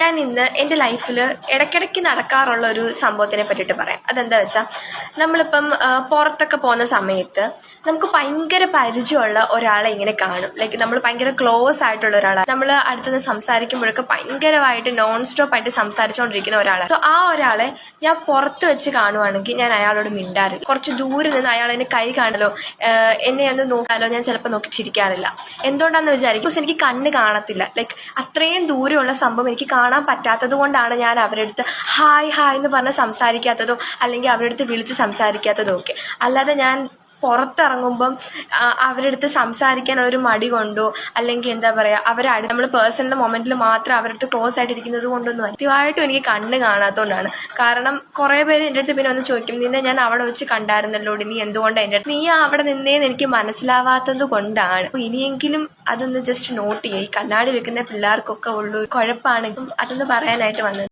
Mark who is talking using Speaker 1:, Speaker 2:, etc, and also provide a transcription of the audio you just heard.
Speaker 1: ഞാൻ ഇന്ന് എൻ്റെ ലൈഫിൽ ഇടയ്ക്കിടയ്ക്ക് നടക്കാറുള്ള ഒരു സംഭവത്തിനെ പറ്റിയിട്ട് പറയാം. അതെന്താ വെച്ചാൽ, നമ്മളിപ്പം പുറത്തൊക്കെ പോകുന്ന സമയത്ത് നമുക്ക് ഭയങ്കര പരിചയമുള്ള ഒരാളെ ഇങ്ങനെ കാണും. ലൈക്ക് നമ്മൾ ഭയങ്കര ക്ലോസ് ആയിട്ടുള്ള ഒരാളാണ്. നമ്മൾ അടുത്തുനിന്ന് സംസാരിക്കുമ്പോഴൊക്കെ ഭയങ്കരമായിട്ട് നോൺ സ്റ്റോപ്പ് ആയിട്ട് സംസാരിച്ചുകൊണ്ടിരിക്കുന്ന ഒരാളാണ്. സോ ആ ഒരാളെ ഞാൻ പുറത്ത് വെച്ച് കാണുവാണെങ്കിൽ ഞാൻ അയാളോട് മിണ്ടാറില്ല. കുറച്ച് ദൂരെ നിന്ന് അയാൾ എന്നെ കൈ കാണലോ എന്നെ ഒന്ന് നോക്കാലോ ഞാൻ ചിലപ്പോൾ നോക്കി ചിരിക്കാറില്ല. എന്തുകൊണ്ടാണെന്ന് വിചാരിക്കും, ബിക്കോസ് എനിക്ക് കണ്ണ് കാണത്തില്ല. ലൈക്ക് അത്രയും ദൂരമുള്ള സംഭവം എനിക്ക് കാണാൻ പറ്റാത്തത് കൊണ്ടാണ് ഞാൻ അവരുടെ അടുത്ത് ഹായ് എന്ന് പറഞ്ഞ് സംസാരിക്കാത്തതോ അല്ലെങ്കിൽ അവരുടെ അടുത്ത് വിളിച്ച് സംസാരിക്കാത്തതോ ഒക്കെ. അല്ലാതെ ഞാൻ പുറത്തിറങ്ങുമ്പം അവരുടെ അടുത്ത് സംസാരിക്കാനുള്ളൊരു മടി കൊണ്ടോ അല്ലെങ്കിൽ എന്താ പറയുക, നമ്മൾ പേഴ്സണൽ മൊമെൻറ്റിൽ മാത്രം അവരുടെ അടുത്ത് ക്ലോസ് ആയിട്ടിരിക്കുന്നത് കൊണ്ടൊന്നും കൃത്യമായിട്ടും എനിക്ക് കണ്ണ് കാണാത്തതുകൊണ്ടാണ്. കാരണം കുറേ പേര് എൻ്റെ അടുത്ത് പിന്നെ ഒന്ന് ചോദിക്കും, നിന്നെ ഞാൻ അവിടെ വെച്ച് കണ്ടായിരുന്നല്ലോ, നീ എന്തുകൊണ്ടാണ് എൻ്റെ അടുത്ത് നീ അവിടെ നിന്നേന്ന് എനിക്ക് മനസ്സിലാവാത്തത് കൊണ്ടാണ്. അപ്പോൾ ഇനിയെങ്കിലും അതൊന്ന് ജസ്റ്റ് നോട്ട് ചെയ്യുക. ഈ കണ്ണാടി വെക്കുന്ന പിള്ളേർക്കൊക്കെ ഉള്ളൂ കുഴപ്പമാണെങ്കിലും അതൊന്ന് പറയാനായിട്ട് വന്നത്.